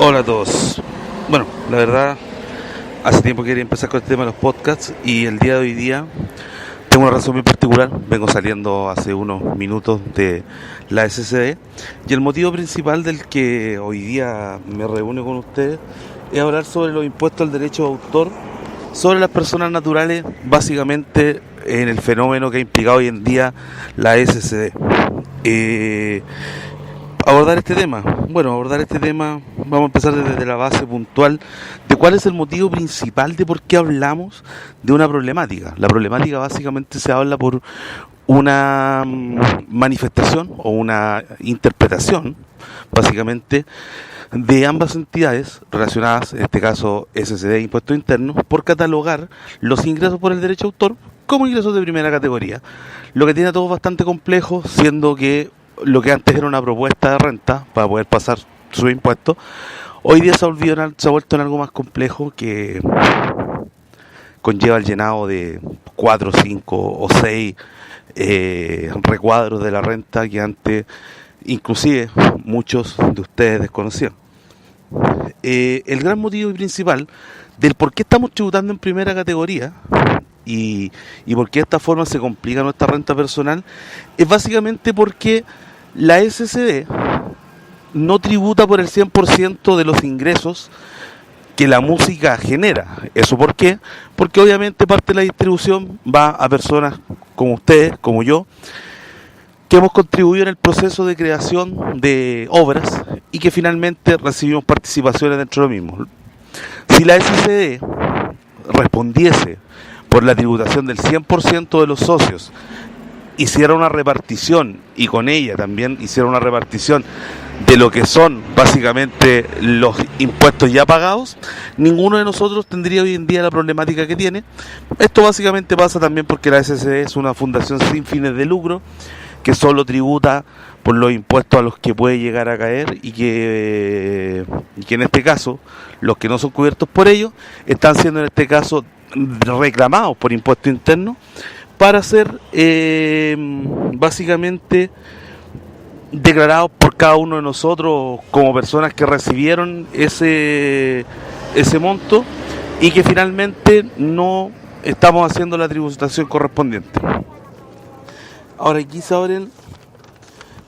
Hola a todos. Bueno, la verdad, hace tiempo quería empezar con el tema de los podcasts y el día de hoy día tengo una razón muy particular. Vengo saliendo hace unos minutos de la SCD y el motivo principal del que hoy día me reúno con ustedes es hablar sobre los impuestos al derecho de autor sobre las personas naturales, básicamente en el fenómeno que ha implicado hoy en día la SCD. Abordar este tema. Bueno, abordar este tema, vamos a empezar desde la base puntual de cuál es el motivo principal de por qué hablamos de una problemática. La problemática básicamente se habla por una manifestación o una interpretación, básicamente, de ambas entidades relacionadas, en este caso SCD e Impuestos Internos, por catalogar los ingresos por el derecho de autor como ingresos de primera categoría, lo que tiene a todos bastante complejo, siendo que lo que antes era una propuesta de renta para poder pasar su impuesto, hoy día se ha vuelto en algo más complejo que conlleva el llenado de 4, 5 o 6 recuadros de la renta que antes inclusive muchos de ustedes desconocían. El gran motivo y principal del por qué estamos tributando en primera categoría y por qué de esta forma se complica nuestra renta personal es básicamente porque la SCD no tributa por el 100% de los ingresos que la música genera. ¿Eso por qué? Porque obviamente parte de la distribución va a personas como ustedes, como yo, que hemos contribuido en el proceso de creación de obras y que finalmente recibimos participaciones dentro de lo mismo. Si la SCD respondiese por la tributación del 100% de los socios, hiciera una repartición y con ella también hiciera una repartición de lo que son básicamente los impuestos ya pagados, ninguno de nosotros tendría hoy en día la problemática que tiene. Esto básicamente pasa también porque la SCD es una fundación sin fines de lucro que solo tributa por los impuestos a los que puede llegar a caer y que en este caso los que no son cubiertos por ellos están siendo en este caso reclamados por impuestos internos para ser básicamente declarados por cada uno de nosotros como personas que recibieron ese monto y que finalmente no estamos haciendo la tributación correspondiente. Ahora aquí se abren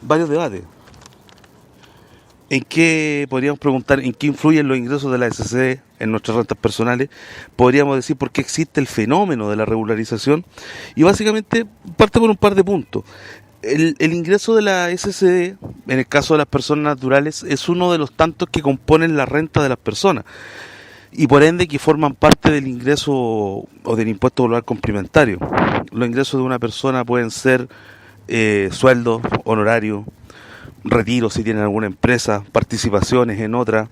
varios debates. Podríamos preguntar en qué influyen los ingresos de la SCD en nuestras rentas personales? Podríamos decir por qué existe el fenómeno de la regularización y básicamente parte por un par de puntos. El ingreso de la SCD, en el caso de las personas naturales, es uno de los tantos que componen la renta de las personas y por ende que forman parte del ingreso o del impuesto global complementario. Los ingresos de una persona pueden ser sueldos, honorarios, retiro si tienen alguna empresa, participaciones en otra,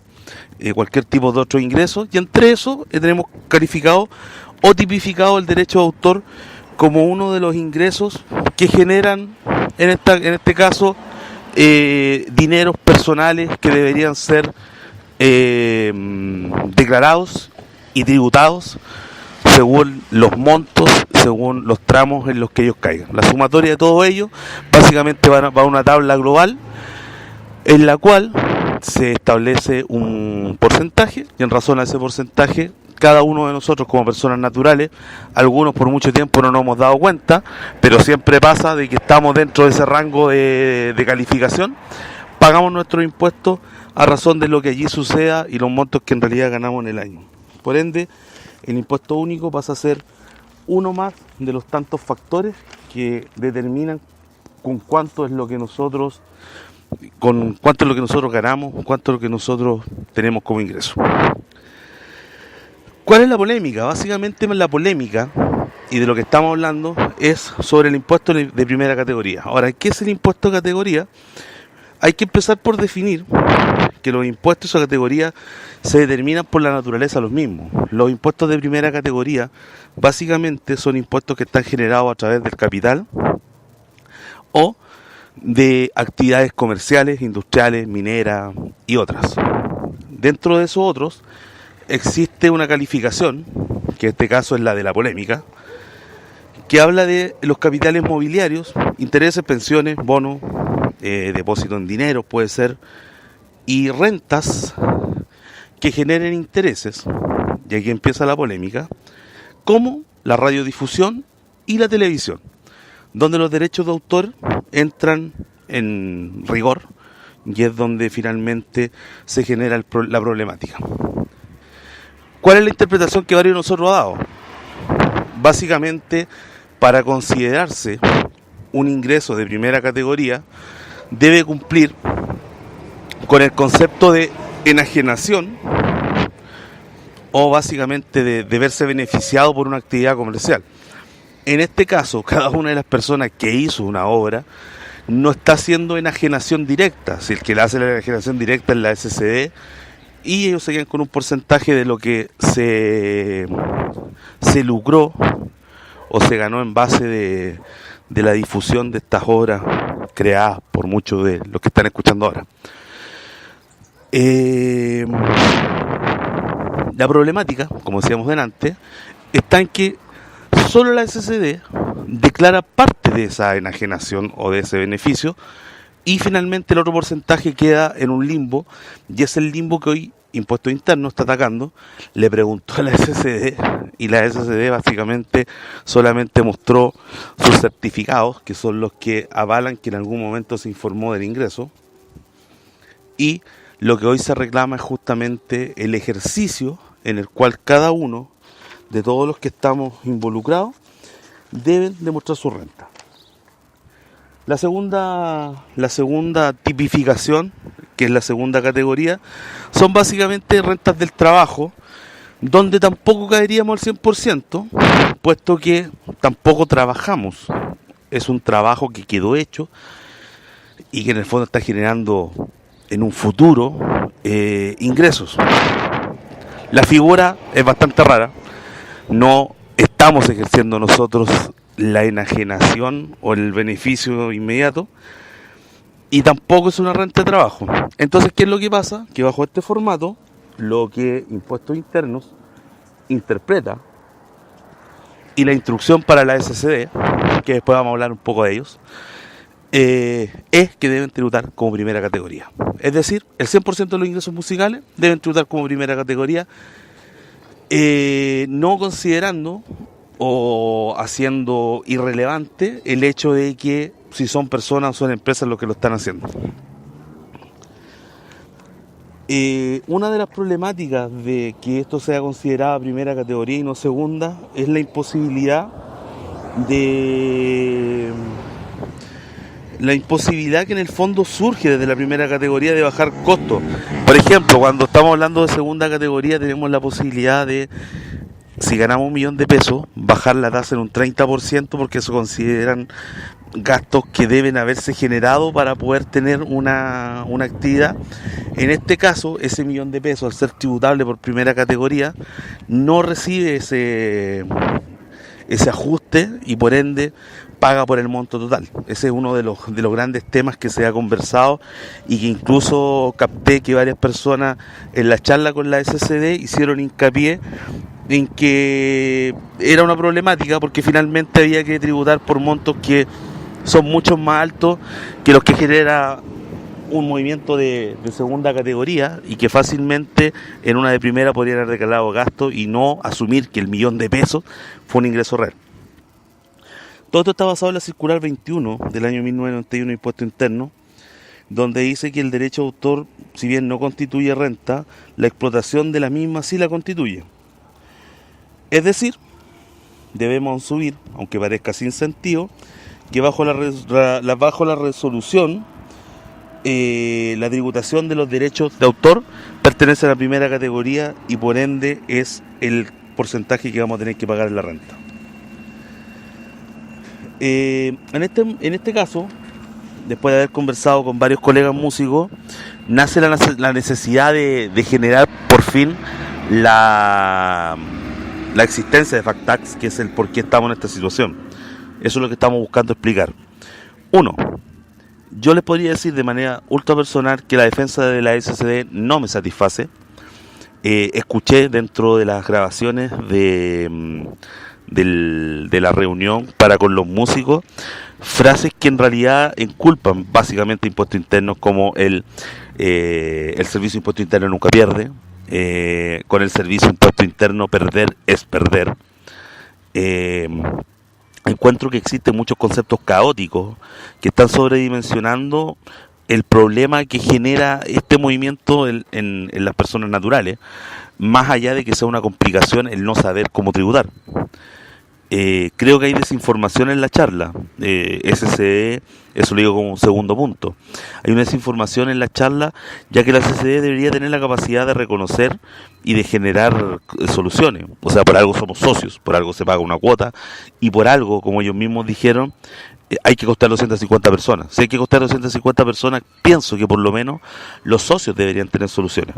cualquier tipo de otro ingreso, y entre eso tenemos calificado o tipificado el derecho de autor como uno de los ingresos que generan en este caso dineros personales que deberían ser declarados y tributados según los montos, según los tramos en los que ellos caigan. La sumatoria de todo ello básicamente va a una tabla global en la cual se establece un porcentaje y en razón a ese porcentaje cada uno de nosotros como personas naturales, algunos por mucho tiempo no nos hemos dado cuenta, pero siempre pasa de que estamos dentro de ese rango de calificación, pagamos nuestros impuestos a razón de lo que allí suceda y los montos que en realidad ganamos en el año. Por ende, el impuesto único pasa a ser uno más de los tantos factores que determinan con cuánto es lo que nosotros ganamos, cuánto es lo que nosotros tenemos como ingreso. ¿Cuál es la polémica? Básicamente la polémica, y de lo que estamos hablando, es sobre el impuesto de primera categoría. Ahora, ¿qué es el impuesto de categoría? Hay que empezar por definir que los impuestos de categoría se determinan por la naturaleza de los mismos. Los impuestos de primera categoría básicamente son impuestos que están generados a través del capital o de actividades comerciales, industriales, mineras y otras. Dentro de esos otros existe una calificación, que en este caso es la de la polémica, que habla de los capitales mobiliarios, intereses, pensiones, bonos, depósito en dinero puede ser, y rentas que generen intereses, y aquí empieza la polémica, como la radiodifusión y la televisión, donde los derechos de autor entran en rigor y es donde finalmente se genera la problemática. ¿Cuál es la interpretación que varios de nosotros ha dado? Básicamente, para considerarse un ingreso de primera categoría, debe cumplir con el concepto de enajenación o básicamente de verse beneficiado por una actividad comercial. En este caso, cada una de las personas que hizo una obra no está haciendo enajenación directa. Si el que le hace la enajenación directa es la SCD, y ellos se quedan con un porcentaje de lo que se lucró o se ganó en base de la difusión de estas obras creadas por muchos de los que están escuchando ahora. La problemática, como decíamos delante, está en que solo la SCD declara parte de esa enajenación o de ese beneficio, y finalmente el otro porcentaje queda en un limbo, y es el limbo que hoy Impuesto Interno está atacando. Le preguntó a la SCD y la SCD básicamente solamente mostró sus certificados, que son los que avalan que en algún momento se informó del ingreso, y lo que hoy se reclama es justamente el ejercicio en el cual cada uno de todos los que estamos involucrados deben demostrar su renta. La segunda tipificación, que es la segunda categoría, son básicamente rentas del trabajo, donde tampoco caeríamos al 100%, puesto que tampoco trabajamos. Es un trabajo que quedó hecho y que en el fondo está generando en un futuro ingresos. La figura es bastante rara. No estamos ejerciendo nosotros la enajenación o el beneficio inmediato, y tampoco es una renta de trabajo. Entonces, ¿qué es lo que pasa? Que bajo este formato, lo que Impuestos Internos interpreta, y la instrucción para la SCD, que después vamos a hablar un poco de ellos, es que deben tributar como primera categoría. Es decir, el 100% de los ingresos musicales deben tributar como primera categoría, no considerando o haciendo irrelevante el hecho de que si son personas o son empresas los que lo están haciendo. Una de las problemáticas de que esto sea considerada primera categoría y no segunda es la imposibilidad que en el fondo surge desde la primera categoría de bajar costos. Por ejemplo, cuando estamos hablando de segunda categoría tenemos la posibilidad de, si ganamos 1 millón de pesos, bajar la tasa en un 30%, porque se consideran gastos que deben haberse generado para poder tener una actividad. En este caso, ese 1 millón de pesos, al ser tributable por primera categoría, no recibe ese ajuste y por ende paga por el monto total. Ese es uno de los grandes temas que se ha conversado, y que incluso capté que varias personas en la charla con la SCD hicieron hincapié en que era una problemática, porque finalmente había que tributar por montos que son mucho más altos que los que genera un movimiento de segunda categoría, y que fácilmente en una de primera podrían haber declarado gasto y no asumir que el 1 millón de pesos fue un ingreso real. Todo esto está basado en la circular 21 del año 1991 de Impuesto Interno, donde dice que el derecho de autor, si bien no constituye renta, la explotación de la misma sí la constituye. Es decir, debemos subir, aunque parezca sin sentido, que bajo la resolución, la tributación de los derechos de autor pertenece a la primera categoría, y por ende es el porcentaje que vamos a tener que pagar en la renta. En este caso, después de haber conversado con varios colegas músicos, nace la necesidad de generar por fin la existencia de FACTAX, que es el por qué estamos en esta situación. Eso es lo que estamos buscando explicar. Uno, yo les podría decir de manera ultra personal que la defensa de la SCD no me satisface. Escuché dentro de las grabaciones de la reunión para con los músicos frases que en realidad inculpan básicamente Impuestos Internos, como el servicio de Impuesto Interno nunca pierde, con el servicio de impuesto interno, perder es perder. Encuentro que existen muchos conceptos caóticos que están sobredimensionando el problema que genera este movimiento en las personas naturales, más allá de que sea una complicación el no saber cómo tributar. Creo que hay desinformación en la charla, SCD, eso lo digo como un segundo punto. Hay una desinformación en la charla, ya que la SCD debería tener la capacidad de reconocer y de generar soluciones. O sea, por algo somos socios, por algo se paga una cuota, y por algo, como ellos mismos dijeron, hay que costar 250 personas. Si hay que costar 250 personas, pienso que por lo menos los socios deberían tener soluciones.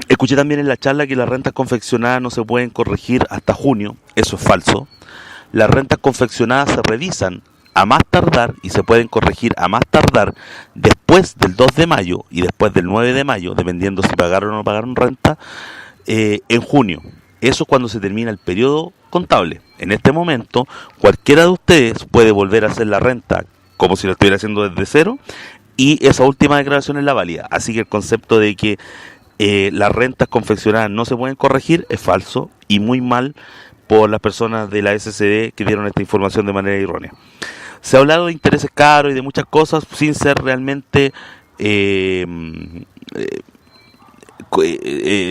Escuché también en la charla que las rentas confeccionadas no se pueden corregir hasta junio. Eso es falso. Las rentas confeccionadas se revisan a más tardar y se pueden corregir a más tardar después del 2 de mayo y después del 9 de mayo, dependiendo si pagaron o no pagaron renta, en junio. Eso es cuando se termina el periodo contable. En este momento, cualquiera de ustedes puede volver a hacer la renta como si lo estuviera haciendo desde cero, y esa última declaración es la válida. Así que el concepto de que las rentas confeccionadas no se pueden corregir es falso y muy mal por las personas de la SCD que dieron esta información de manera errónea. Se ha hablado de intereses caros y de muchas cosas sin ser realmente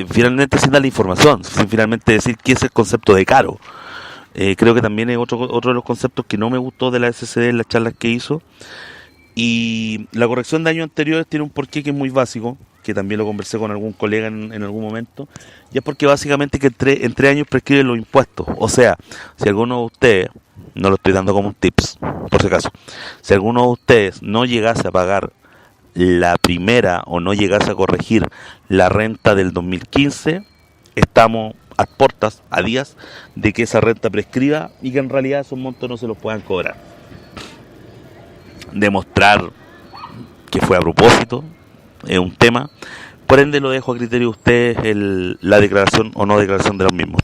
finalmente sin dar la información, sin finalmente decir qué es el concepto de caro. Creo que también es otro de los conceptos que no me gustó de la SCD en las charlas que hizo. Y la corrección de años anteriores tiene un porqué que es muy básico, que también lo conversé con algún colega en algún momento, y es porque básicamente que entre años prescriben los impuestos. O sea, si alguno de ustedes, no lo estoy dando como un tips, por si acaso, si alguno de ustedes no llegase a pagar la primera o no llegase a corregir la renta del 2015, estamos a puertas, a días de que esa renta prescriba y que en realidad esos montos no se los puedan cobrar. Demostrar que fue a propósito es un tema, por ende lo dejo a criterio de ustedes la declaración o no declaración de los mismos.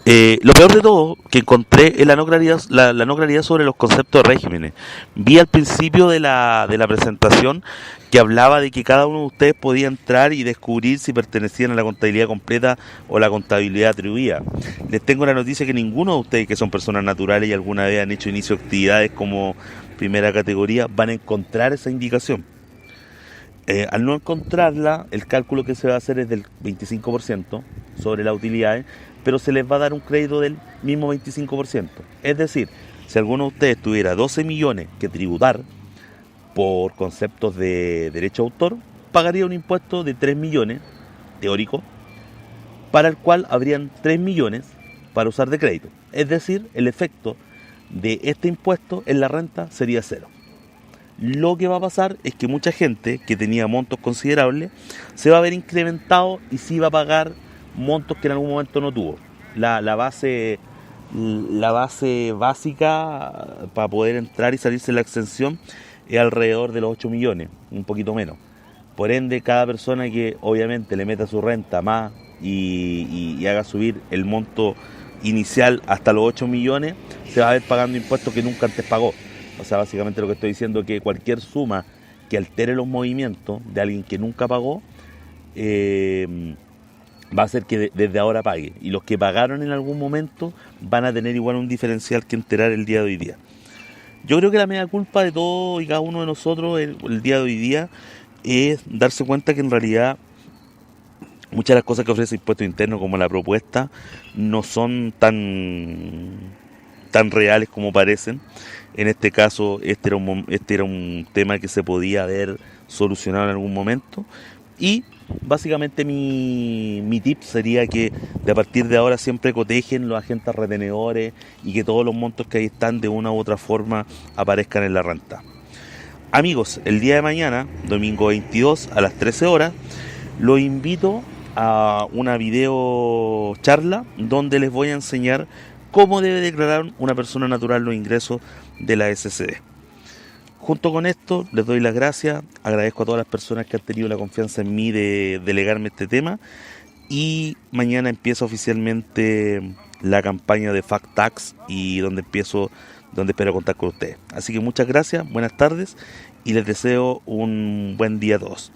Lo peor de todo que encontré es la no claridad sobre los conceptos de regímenes. Vi al principio de la presentación que hablaba de que cada uno de ustedes podía entrar y descubrir si pertenecían a la contabilidad completa o la contabilidad atribuida. Les tengo la noticia que ninguno de ustedes, que son personas naturales y alguna vez han hecho inicio de actividades como primera categoría, van a encontrar esa indicación. Al no encontrarla, el cálculo que se va a hacer es del 25% sobre las utilidades, pero se les va a dar un crédito del mismo 25%. Es decir, si alguno de ustedes tuviera 12 millones que tributar por conceptos de derecho de autor, pagaría un impuesto de 3 millones, teórico, para el cual habrían 3 millones para usar de crédito. Es decir, el efecto de este impuesto en la renta sería cero. Lo que va a pasar es que mucha gente que tenía montos considerables se va a ver incrementado y sí va a pagar montos que en algún momento no tuvo. La base básica para poder entrar y salirse de la exención es alrededor de los 8 millones, un poquito menos. Por ende, cada persona que obviamente le meta su renta más y haga subir el monto inicial hasta los 8 millones, se va a ver pagando impuestos que nunca antes pagó. O sea, básicamente lo que estoy diciendo es que cualquier suma que altere los movimientos de alguien que nunca pagó va a hacer que desde ahora pague. Y los que pagaron en algún momento van a tener igual un diferencial que enterar el día de hoy día. Yo creo que la media culpa de todo y cada uno de nosotros el día de hoy día es darse cuenta que en realidad muchas de las cosas que ofrece Impuesto Interno, como la propuesta, no son tan reales como parecen. En este caso, este era un tema que se podía haber solucionado en algún momento. Y básicamente mi tip sería que de a partir de ahora siempre cotejen los agentes retenedores y que todos los montos que ahí están de una u otra forma aparezcan en la renta. Amigos, el día de mañana, domingo 22 a las 13 horas, los invito a una video charla donde les voy a enseñar cómo debe declarar una persona natural los ingresos de la SCD. Junto con esto, les doy las gracias, agradezco a todas las personas que han tenido la confianza en mí de delegarme este tema, y mañana empieza oficialmente la campaña de Fact Tax y donde espero contar con ustedes. Así que muchas gracias, buenas tardes y les deseo un buen día a todos.